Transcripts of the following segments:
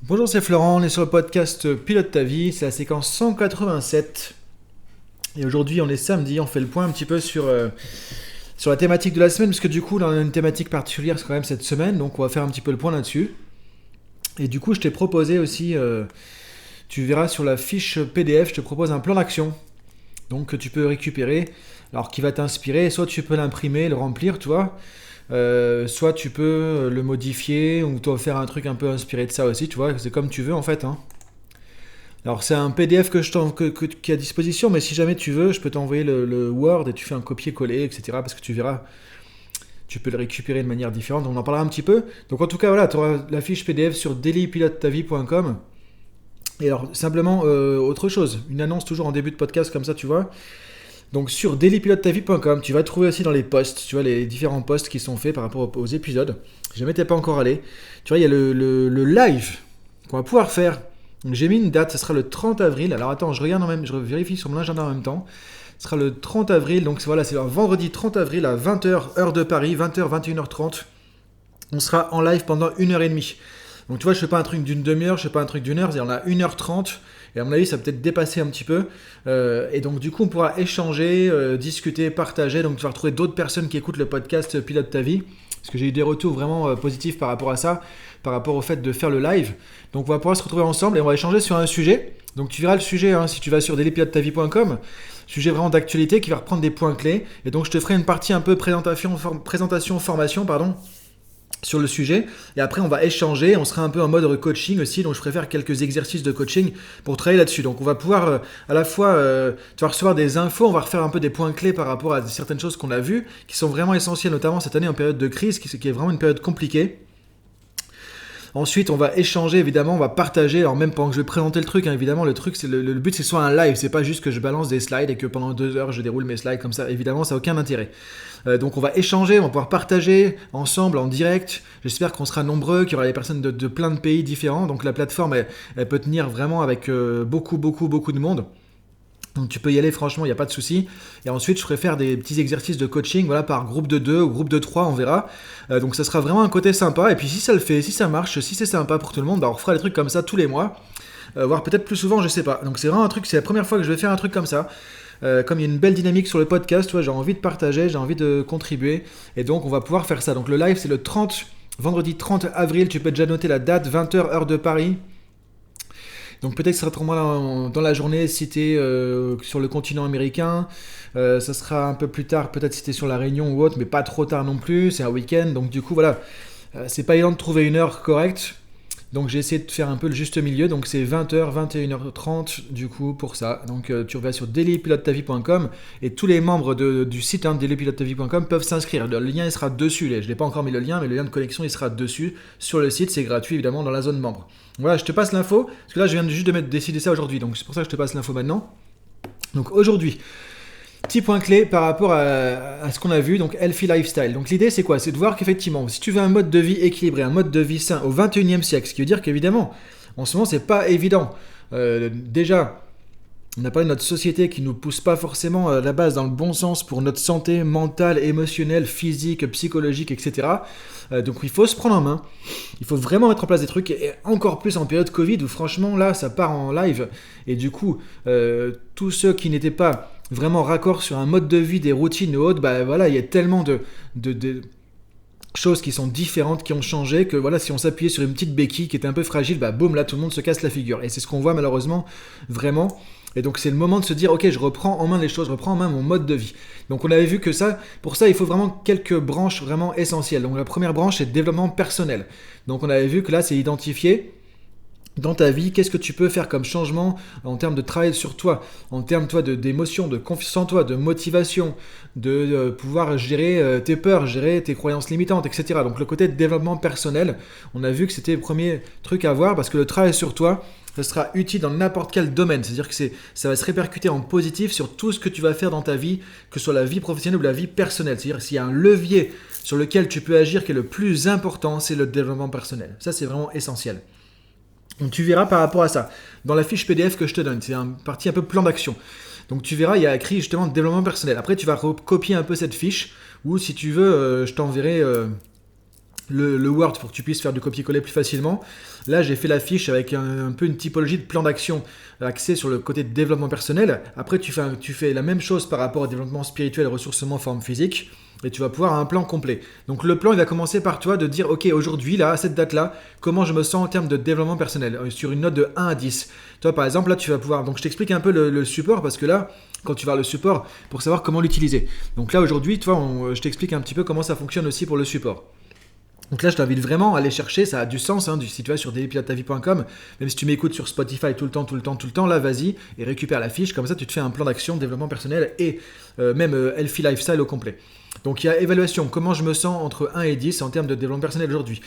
Bonjour, c'est Florent, on est sur le podcast Pilote ta vie, c'est la séquence 187. Et aujourd'hui, on est samedi, on fait le point un petit peu sur la thématique de la semaine, parce que du coup, on a une thématique particulière c'est quand même cette semaine, donc on va faire un petit peu le point là-dessus. Et du coup, je t'ai proposé aussi, tu verras sur la fiche PDF, je te propose un plan d'action, donc que tu peux récupérer, alors qui va t'inspirer, soit tu peux l'imprimer, le remplir, tu vois, soit tu peux le modifier, ou toi faire un truc un peu inspiré de ça aussi, tu vois, c'est comme tu veux en fait, hein. Alors c'est un PDF qui est à disposition, mais si jamais tu veux, je peux t'envoyer le Word et tu fais un copier-coller, etc. Parce que tu verras, tu peux le récupérer de manière différente, on en parlera un petit peu. Donc en tout cas, voilà, tu auras la fiche PDF sur dailypilotetavie.com. Et alors simplement, autre chose, une annonce toujours en début de podcast comme ça, tu vois. Donc sur dailypilotetavie.com, tu vas trouver aussi dans les posts, tu vois, les différents posts qui sont faits par rapport aux épisodes. Si jamais t'es pas encore allé, tu vois, il y a le live qu'on va pouvoir faire. Donc j'ai mis une date, ce sera le 30 avril. Alors attends, je vérifie sur mon agenda en même temps. Ce sera le 30 avril, donc voilà, c'est un vendredi 30 avril à 20h, heure de Paris, 20h, 21h30. On sera en live pendant 1h30. Donc tu vois, je fais pas un truc d'une demi-heure, je fais pas un truc d'une heure, on a 1h30. Et à mon avis, ça va peut-être dépasser un petit peu. Et donc du coup, on pourra échanger, discuter, partager. Donc tu vas retrouver d'autres personnes qui écoutent le podcast Pilote ta vie. Parce que j'ai eu des retours vraiment positifs par rapport à ça, par rapport au fait de faire le live. Donc on va pouvoir se retrouver ensemble et on va échanger sur un sujet. Donc tu verras le sujet si tu vas sur dailypilotetavie.com. Sujet vraiment d'actualité qui va reprendre des points clés. Et donc je te ferai une partie un peu présentation formation, pardon, sur le sujet. Et après, on va échanger. On sera un peu en mode coaching aussi. Donc, je préfère quelques exercices de coaching pour travailler là-dessus. Donc, on va pouvoir à la fois, tu vas recevoir des infos. On va refaire un peu des points clés par rapport à certaines choses qu'on a vues, qui sont vraiment essentielles, notamment cette année en période de crise, qui est vraiment une période compliquée. Ensuite, on va échanger, évidemment, on va partager. Alors, même pendant que je vais présenter le truc, hein, évidemment, le truc, le but, c'est soit un live. C'est pas juste que je balance des slides et que pendant 2 heures, je déroule mes slides comme ça. Évidemment, ça n'a aucun intérêt. Donc, on va échanger, on va pouvoir partager ensemble en direct. J'espère qu'on sera nombreux, qu'il y aura des personnes de plein de pays différents. Donc, la plateforme, elle peut tenir vraiment avec beaucoup de monde. Donc tu peux y aller, franchement, il n'y a pas de souci. Et ensuite, je ferai faire des petits exercices de coaching, voilà, par groupe de 2 ou groupe de 3, on verra. Donc ça sera vraiment un côté sympa. Et puis si ça le fait, si ça marche, si c'est sympa pour tout le monde, bah, on refera des trucs comme ça tous les mois. Voire peut-être plus souvent, je sais pas. Donc c'est vraiment un truc, c'est la première fois que je vais faire un truc comme ça. Comme il y a une belle dynamique sur le podcast, tu vois, j'ai envie de partager, j'ai envie de contribuer. Et donc on va pouvoir faire ça. Donc le live, c'est le 30, vendredi 30 avril. Tu peux déjà noter la date, 20h, heure de Paris. Donc peut-être que ça sera dans la journée si tu es sur le continent américain. Ça sera un peu plus tard, peut-être si tu es sur la Réunion ou autre, mais pas trop tard non plus. C'est un week-end, donc du coup voilà. C'est pas évident de trouver une heure correcte. Donc j'ai essayé de faire un peu le juste milieu. Donc c'est 20h, 21h30 du coup pour ça. Donc tu vas sur dailypilotetavie.com et tous les membres du site dailypilotetavie.com peuvent s'inscrire. Le lien il sera dessus. Je n'ai pas encore mis le lien, mais le lien de connexion il sera dessus sur le site. C'est gratuit évidemment dans la zone membre. Voilà, je te passe l'info, parce que là je viens juste de décider ça aujourd'hui, donc c'est pour ça que je te passe l'info maintenant. Donc aujourd'hui, petit point clé par rapport à ce qu'on a vu, donc Healthy Lifestyle. Donc l'idée c'est quoi? C'est de voir qu'effectivement, si tu veux un mode de vie équilibré, un mode de vie sain au 21e siècle, ce qui veut dire qu'évidemment, en ce moment c'est pas évident. Déjà, on a parlé de notre société qui nous pousse pas forcément à la base dans le bon sens pour notre santé mentale, émotionnelle, physique, psychologique, etc. Donc il faut se prendre en main. Il faut vraiment mettre en place des trucs, et encore plus en période Covid où franchement là ça part en live. Et du coup, tous ceux qui n'étaient pas vraiment raccord sur un mode de vie, des routines ou autres, bah voilà, il y a tellement de choses qui sont différentes, qui ont changé, que voilà, si on s'appuyait sur une petite béquille qui était un peu fragile, bah boum, là tout le monde se casse la figure. Et c'est ce qu'on voit malheureusement vraiment. Et donc c'est le moment de se dire, ok, je reprends en main les choses, je reprends en main mon mode de vie. Donc on avait vu que ça, pour ça, il faut vraiment quelques branches vraiment essentielles. Donc la première branche, c'est le développement personnel. Donc on avait vu que là, c'est identifier dans ta vie, qu'est-ce que tu peux faire comme changement en termes de travail sur toi, en termes d'émotion, de confiance en toi, de motivation, de pouvoir gérer tes peurs, gérer tes croyances limitantes, etc. Donc le côté de développement personnel, on a vu que c'était le premier truc à voir parce que le travail sur toi, ça sera utile dans n'importe quel domaine. C'est-à-dire que ça va se répercuter en positif sur tout ce que tu vas faire dans ta vie, que ce soit la vie professionnelle ou la vie personnelle. C'est-à-dire s'il y a un levier sur lequel tu peux agir qui est le plus important, c'est le développement personnel. Ça, c'est vraiment essentiel. Donc tu verras par rapport à ça, dans la fiche PDF que je te donne, c'est une partie un peu plan d'action. Donc tu verras, il y a écrit justement développement personnel. Après tu vas copier un peu cette fiche, ou si tu veux, je t'enverrai le Word pour que tu puisses faire du copier-coller plus facilement. Là, j'ai fait la fiche avec un peu une typologie de plan d'action axé sur le côté de développement personnel. Après, tu fais la même chose par rapport au développement spirituel et ressourcement forme physique. Et tu vas pouvoir avoir un plan complet. Donc le plan, il va commencer par toi de dire, ok, aujourd'hui, là, à cette date-là, comment je me sens en termes de développement personnel, sur une note de 1 à 10. Toi, par exemple, là, tu vas pouvoir... Donc je t'explique un peu le support, parce que là, quand tu vas le support, pour savoir comment l'utiliser. Donc là, aujourd'hui, tu vois, je t'explique un petit peu comment ça fonctionne aussi pour le support. Donc là, je t'invite vraiment à aller chercher, ça a du sens, si tu vas sur dailypilotetavie.com, même si tu m'écoutes sur Spotify tout le temps, là, vas-y et récupère la fiche, comme ça tu te fais un plan d'action, développement personnel et même Healthy Lifestyle au complet. Donc il y a évaluation, comment je me sens entre 1 et 10 en termes de développement personnel aujourd'hui.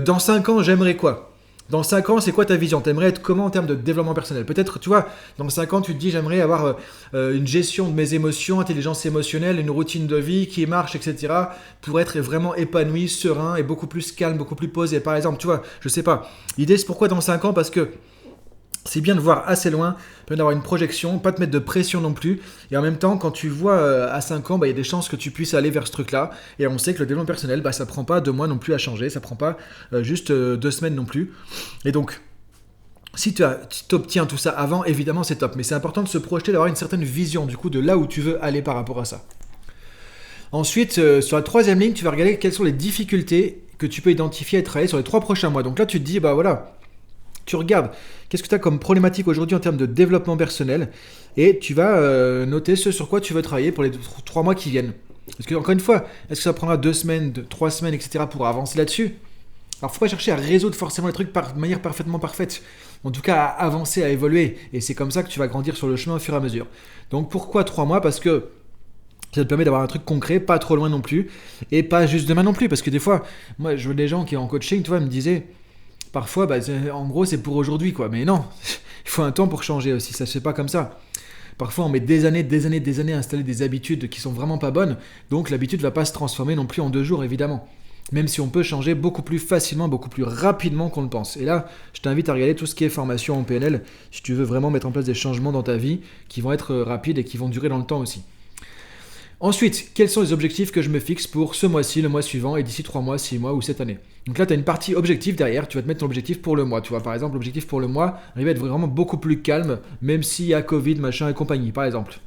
Dans 5 ans, j'aimerais quoi ? Dans 5 ans, c'est quoi ta vision ? T'aimerais être comment en termes de développement personnel ? Peut-être, tu vois, dans 5 ans, tu te dis, j'aimerais avoir une gestion de mes émotions, intelligence émotionnelle, une routine de vie qui marche, etc. pour être vraiment épanoui, serein et beaucoup plus calme, beaucoup plus posé. Par exemple, tu vois, je sais pas. L'idée, c'est pourquoi dans 5 ans ? Parce que c'est bien de voir assez loin, bien d'avoir une projection, pas te mettre de pression non plus. Et en même temps, quand tu vois à 5 ans, il y a des chances que tu puisses aller vers ce truc-là. Et on sait que le développement personnel, ça prend pas 2 mois non plus à changer, ça prend pas juste 2 semaines non plus. Et donc, si tu obtiens tout ça avant, évidemment, c'est top. Mais c'est important de se projeter, d'avoir une certaine vision du coup de là où tu veux aller par rapport à ça. Ensuite, sur la troisième ligne, tu vas regarder quelles sont les difficultés que tu peux identifier et travailler sur les 3 prochains mois. Donc là, tu te dis, voilà, tu regardes qu'est-ce que tu as comme problématique aujourd'hui en termes de développement personnel et tu vas noter ce sur quoi tu veux travailler pour les 3 mois qui viennent. Parce que, encore une fois, est-ce que ça prendra 2 semaines, 3 semaines, etc. pour avancer là-dessus ? Alors, faut pas chercher à résoudre forcément les trucs de manière parfaitement parfaite. En tout cas, à avancer, à évoluer. Et c'est comme ça que tu vas grandir sur le chemin au fur et à mesure. Donc, pourquoi 3 mois ? Parce que ça te permet d'avoir un truc concret, pas trop loin non plus, et pas juste demain non plus. Parce que des fois, moi, je vois des gens qui en coaching, tu vois, me disaient... Parfois, en gros, c'est pour aujourd'hui, quoi. Mais non, il faut un temps pour changer aussi. Ça se fait pas comme ça. Parfois, on met des années à installer des habitudes qui sont vraiment pas bonnes. Donc, l'habitude va pas se transformer non plus en 2 jours, évidemment. Même si on peut changer beaucoup plus facilement, beaucoup plus rapidement qu'on le pense. Et là, je t'invite à regarder tout ce qui est formation en PNL, si tu veux vraiment mettre en place des changements dans ta vie qui vont être rapides et qui vont durer dans le temps aussi. Ensuite, quels sont les objectifs que je me fixe pour ce mois-ci, le mois suivant et d'ici 3 mois, 6 mois ou cette année ? Donc là, tu as une partie objectif derrière, tu vas te mettre ton objectif pour le mois. Tu vois, par exemple, l'objectif pour le mois, arriver à être vraiment beaucoup plus calme, même s'il y a Covid, machin et compagnie, par exemple.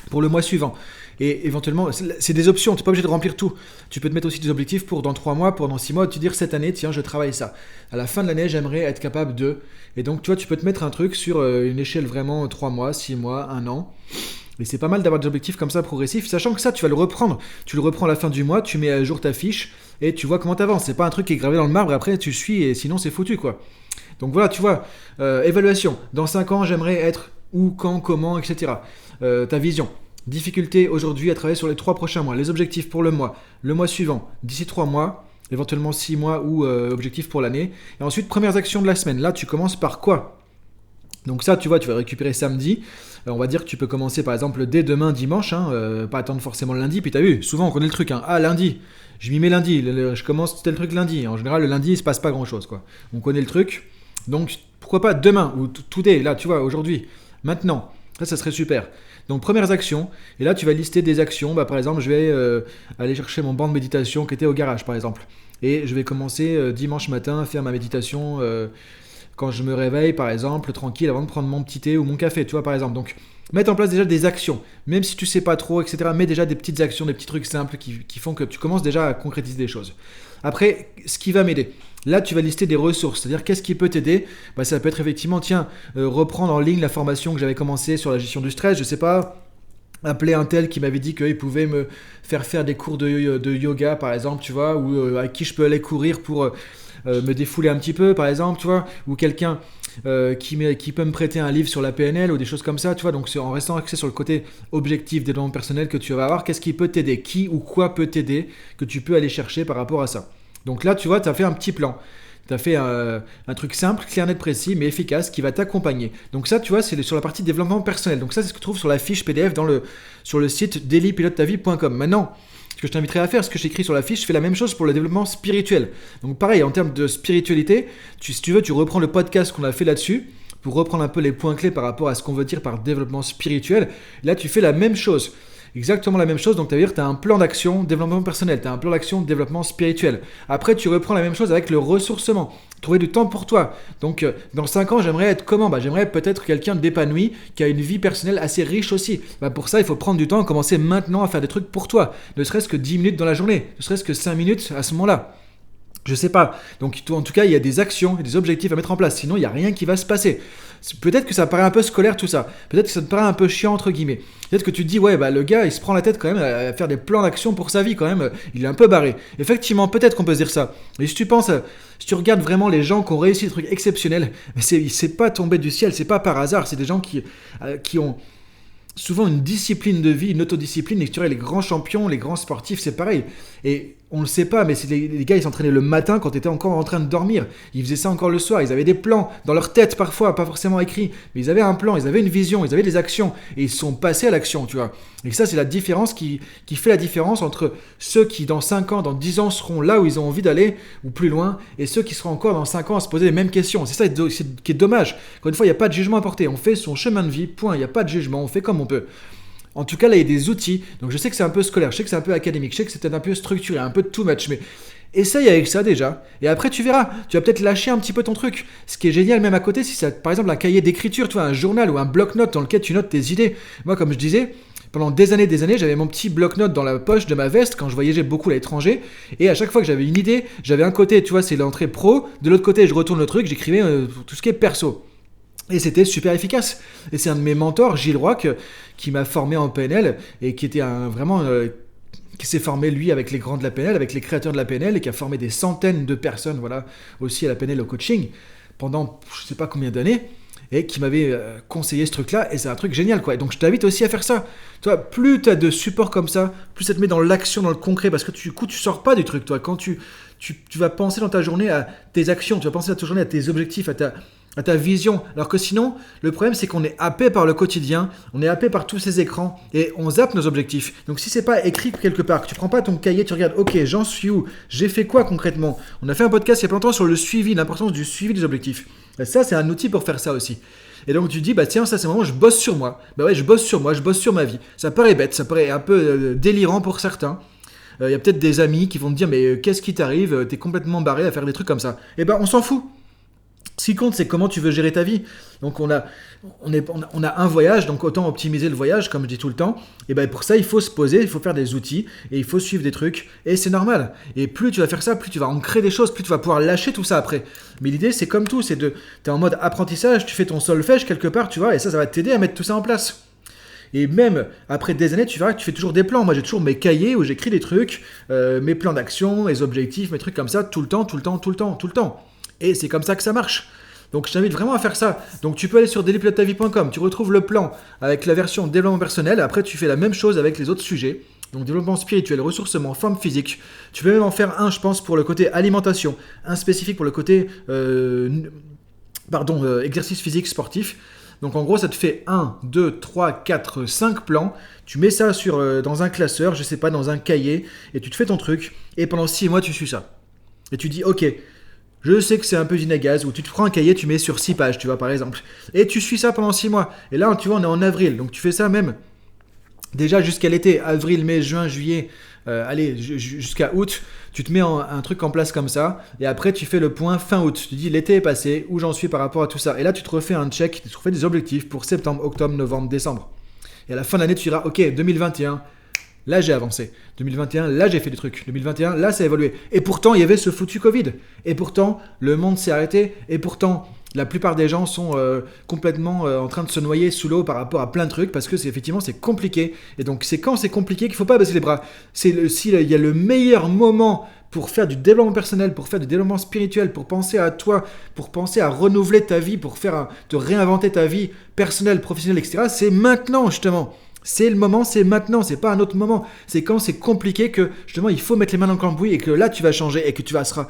Pour le mois suivant. Et éventuellement, c'est des options, tu n'es pas obligé de remplir tout. Tu peux te mettre aussi des objectifs pour dans 3 mois, pour dans 6 mois, tu dire cette année, tiens, je travaille ça. À la fin de l'année, j'aimerais être capable de... Et donc, tu vois, tu peux te mettre un truc sur une échelle vraiment 3 mois, 6 mois, 1 an. Et c'est pas mal d'avoir des objectifs comme ça progressifs, sachant que ça, tu vas le reprendre. Tu le reprends à la fin du mois, tu mets à jour ta fiche et tu vois comment t'avances. C'est pas un truc qui est gravé dans le marbre et après tu suis et sinon c'est foutu, quoi. Donc voilà, tu vois, évaluation. Dans 5 ans, j'aimerais être où, quand, comment, etc. Ta vision. Difficulté aujourd'hui à travailler sur les 3 prochains mois. Les objectifs pour le mois suivant, d'ici 3 mois, éventuellement 6 mois ou objectifs pour l'année. Et ensuite, premières actions de la semaine. Là, tu commences par quoi ? Donc ça, tu vois, tu vas récupérer samedi. On va dire que tu peux commencer par exemple dès demain dimanche, pas attendre forcément le lundi. Puis t'as vu, souvent on connaît le truc. Ah, lundi, je m'y mets lundi, je commence tel truc lundi. En général, le lundi, il se passe pas grand-chose, quoi. On connaît le truc. Donc pourquoi pas demain ou today, là, tu vois, aujourd'hui, maintenant. Ça serait super. Donc premières actions. Et là, tu vas lister des actions. Par exemple, je vais aller chercher mon banc de méditation qui était au garage, par exemple. Et je vais commencer dimanche matin à faire ma méditation... quand je me réveille, par exemple, tranquille, avant de prendre mon petit thé ou mon café, tu vois, par exemple. Donc, mettre en place déjà des actions, même si tu sais pas trop, etc. Mets déjà des petites actions, des petits trucs simples qui font que tu commences déjà à concrétiser des choses. Après, ce qui va m'aider, là, tu vas lister des ressources, c'est-à-dire qu'est-ce qui peut t'aider ? Ça peut être effectivement, reprendre en ligne la formation que j'avais commencée sur la gestion du stress, je sais pas, appeler un tel qui m'avait dit qu'il pouvait me faire des cours de yoga, par exemple, tu vois, ou à qui je peux aller courir pour... me défouler un petit peu, par exemple, tu vois, ou quelqu'un qui peut me prêter un livre sur la PNL ou des choses comme ça, tu vois. Donc, c'est en restant axé sur le côté objectif développement personnel que tu vas avoir, qu'est-ce qui peut t'aider, qui ou quoi peut t'aider, que tu peux aller chercher par rapport à ça. Donc là, tu vois, tu as fait un petit plan. Tu as fait un truc simple, clair, net, précis, mais efficace qui va t'accompagner. Donc ça, tu vois, c'est sur la partie développement personnel. Donc ça, c'est ce que tu trouves sur la fiche PDF sur le site dailypilotetavie.com. Maintenant, ce que je t'inviterai à faire, ce que j'écris sur la fiche, je fais la même chose pour le développement spirituel. Donc pareil, en termes de spiritualité, si tu veux, tu reprends le podcast qu'on a fait là-dessus pour reprendre un peu les points clés par rapport à ce qu'on veut dire par développement spirituel. Là, tu fais la même chose. exactement la même chose. Donc, tu as un plan d'action développement personnel, tu as un plan d'action développement spirituel. Après, tu reprends la même chose avec le ressourcement. Trouver du temps pour toi. Donc, dans 5 ans, j'aimerais être comment ? J'aimerais être peut-être quelqu'un d'épanoui, qui a une vie personnelle assez riche aussi. Pour ça, il faut prendre du temps et commencer maintenant à faire des trucs pour toi. Ne serait-ce que 10 minutes dans la journée, ne serait-ce que 5 minutes à ce moment-là. Je sais pas. Donc, en tout cas, il y a des actions et des objectifs à mettre en place. Sinon, il n'y a rien qui va se passer. Peut-être que ça paraît un peu scolaire tout ça. Peut-être que ça te paraît un peu chiant entre guillemets. Peut-être que tu te dis ouais le gars il se prend la tête quand même à faire des plans d'action pour sa vie quand même. Il est un peu barré. Effectivement peut-être qu'on peut se dire ça. Et si tu regardes vraiment les gens qui ont réussi des trucs exceptionnels, c'est pas tombé du ciel, c'est pas par hasard. C'est des gens qui ont souvent une discipline de vie, une autodiscipline. Et tu vois, les grands champions, les grands sportifs, c'est pareil. Et on le sait pas, mais les gars, ils s'entraînaient le matin quand tu étais encore en train de dormir. Ils faisaient ça encore le soir. Ils avaient des plans dans leur tête parfois, pas forcément écrits, mais ils avaient un plan, ils avaient une vision, ils avaient des actions et ils sont passés à l'action, tu vois. Et ça, c'est la différence qui fait la différence entre ceux qui, dans 5 ans, dans 10 ans, seront là où ils ont envie d'aller ou plus loin, et ceux qui seront encore dans 5 ans à se poser les mêmes questions. C'est ça qui est dommage. Encore une fois, il n'y a pas de jugement à porter. On fait son chemin de vie, point. Il n'y a pas de jugement. On fait comme on peut. En tout cas, là, il y a des outils. Donc, je sais que c'est un peu scolaire, je sais que c'est un peu académique, je sais que c'est peut-être un peu structuré, un peu too much, mais essaye avec ça déjà. Et après, tu verras. Tu vas peut-être lâcher un petit peu ton truc. Ce qui est génial, même à côté, si c'est par exemple un cahier d'écriture, tu vois, un journal ou un bloc-notes dans lequel tu notes tes idées. Moi, comme je disais, pendant des années, j'avais mon petit bloc-notes dans la poche de ma veste quand je voyageais beaucoup à l'étranger. Et à chaque fois que j'avais une idée, j'avais un côté, tu vois, c'est l'entrée pro. De l'autre côté, je retourne le truc, j'écrivais tout ce qui est perso. Et c'était super efficace. Et c'est un de mes mentors, Gilles Roy, qui m'a formé en PNL et qui était qui s'est formé lui avec les grands de la PNL, avec les créateurs de la PNL et qui a formé des centaines de personnes, voilà, aussi à la PNL au coaching pendant je sais pas combien d'années et qui m'avait conseillé ce truc-là et c'est un truc génial quoi. Et donc je t'invite aussi à faire ça. Toi, plus tu as de support comme ça, plus ça te met dans l'action, dans le concret parce que du coup tu sors pas du truc toi. Quand tu vas penser dans ta journée à tes actions, tu vas penser dans ta journée à tes objectifs, à ta vision. Alors que sinon, le problème c'est qu'on est happé par le quotidien, on est happé par tous ces écrans et on zappe nos objectifs. Donc si c'est pas écrit quelque part, que tu prends pas ton cahier, tu regardes, ok, j'en suis où ? J'ai fait quoi concrètement ? On a fait un podcast il y a pas longtemps sur le suivi, l'importance du suivi des objectifs. Et ça, c'est un outil pour faire ça aussi. Et donc tu dis, tiens, ça c'est le moment où je bosse sur moi. Ouais, je bosse sur moi, je bosse sur ma vie. Ça paraît bête, ça paraît un peu délirant pour certains. Il y a peut-être des amis qui vont te dire, mais qu'est-ce qui t'arrive ? T'es complètement barré à faire des trucs comme ça. On s'en fout. Ce qui compte, c'est comment tu veux gérer ta vie. Donc, on a un voyage, donc autant optimiser le voyage, comme je dis tout le temps. Et pour ça, il faut se poser, il faut faire des outils, et il faut suivre des trucs, et c'est normal. Et plus tu vas faire ça, plus tu vas ancrer des choses, plus tu vas pouvoir lâcher tout ça après. Mais l'idée, c'est comme tout, t'es en mode apprentissage, tu fais ton solfège quelque part, tu vois, et ça va t'aider à mettre tout ça en place. Et même après des années, tu verras que tu fais toujours des plans. Moi, j'ai toujours mes cahiers où j'écris des trucs, mes plans d'action, mes objectifs, mes trucs comme ça, tout le temps. Et c'est comme ça que ça marche. Donc je t'invite vraiment à faire ça. Donc tu peux aller sur dailypilotetavie.com, tu retrouves le plan avec la version développement personnel. Après tu fais la même chose avec les autres sujets. Donc développement spirituel, ressourcement, forme physique. Tu peux même en faire un, je pense, pour le côté alimentation. Un spécifique pour le côté exercice physique sportif. Donc en gros, ça te fait 1, 2, 3, 4, 5 plans. Tu mets ça dans un classeur, je sais pas, dans un cahier, et tu te fais ton truc. Et pendant 6 mois, tu suis ça. Et tu dis, ok, je sais que c'est un peu ginagaz, ou tu te prends un cahier, tu mets sur 6 pages, tu vois, par exemple. Et tu suis ça pendant 6 mois. Et là, tu vois, on est en avril, donc tu fais ça même déjà jusqu'à l'été, avril, mai, juin, juillet, jusqu'à août, tu te mets un truc en place comme ça, et après tu fais le point fin août. Tu dis l'été est passé, où j'en suis par rapport à tout ça. Et là, tu te refais un check, tu te refais des objectifs pour septembre, octobre, novembre, décembre. Et à la fin de l'année, tu diras, ok, 2021, là j'ai avancé. 2021, là j'ai fait des trucs. 2021, là ça a évolué. Et pourtant, il y avait ce foutu Covid. Et pourtant, le monde s'est arrêté. Et pourtant, la plupart des gens sont complètement en train de se noyer sous l'eau par rapport à plein de trucs parce que effectivement c'est compliqué. Et donc c'est quand c'est compliqué qu'il ne faut pas baisser les bras. S'il y a le meilleur moment pour faire du développement personnel, pour faire du développement spirituel, pour penser à toi, pour penser à renouveler ta vie, pour te réinventer ta vie personnelle, professionnelle, etc. C'est maintenant justement. C'est le moment, c'est maintenant, c'est pas un autre moment. C'est quand c'est compliqué que justement il faut mettre les mains dans le cambouis et que là tu vas changer et que tu seras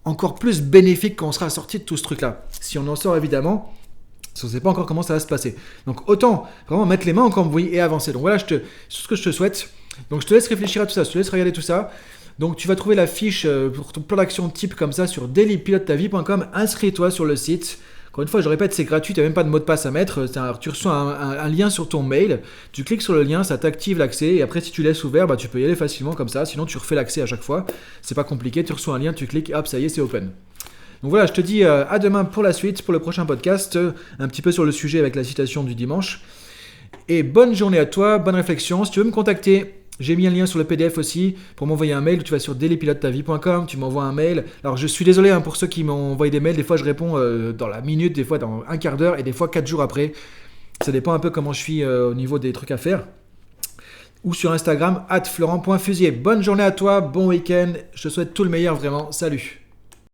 encore plus bénéfique quand on sera sorti de tout ce truc-là. Si on en sort évidemment, si on ne sait pas encore comment ça va se passer. Donc autant vraiment mettre les mains en cambouis et avancer. Donc voilà, c'est ce que je te souhaite. Donc je te laisse réfléchir à tout ça, je te laisse regarder tout ça. Donc tu vas trouver la fiche pour ton plan d'action type comme ça sur dailypilotetavie.com. Inscris-toi sur le site. Encore une fois, je répète, c'est gratuit, tu n'as même pas de mot de passe à mettre. Tu reçois un lien sur ton mail, tu cliques sur le lien, ça t'active l'accès, et après si tu laisses ouvert, tu peux y aller facilement comme ça, sinon tu refais l'accès à chaque fois. C'est pas compliqué, tu reçois un lien, tu cliques, hop, ça y est, c'est open. Donc voilà, je te dis à demain pour la suite, pour le prochain podcast, un petit peu sur le sujet avec la citation du dimanche. Et bonne journée à toi, bonne réflexion. Si tu veux me contacter, j'ai mis un lien sur le PDF aussi pour m'envoyer un mail. Tu vas sur dailypilotetavie.com, tu m'envoies un mail. Alors je suis désolé pour ceux qui m'ont envoyé des mails. Des fois je réponds dans la minute, des fois dans un quart d'heure et des fois 4 jours après. Ça dépend un peu comment je suis au niveau des trucs à faire. Ou sur Instagram, @florent.fusier. Bonne journée à toi, bon week-end. Je te souhaite tout le meilleur vraiment. Salut.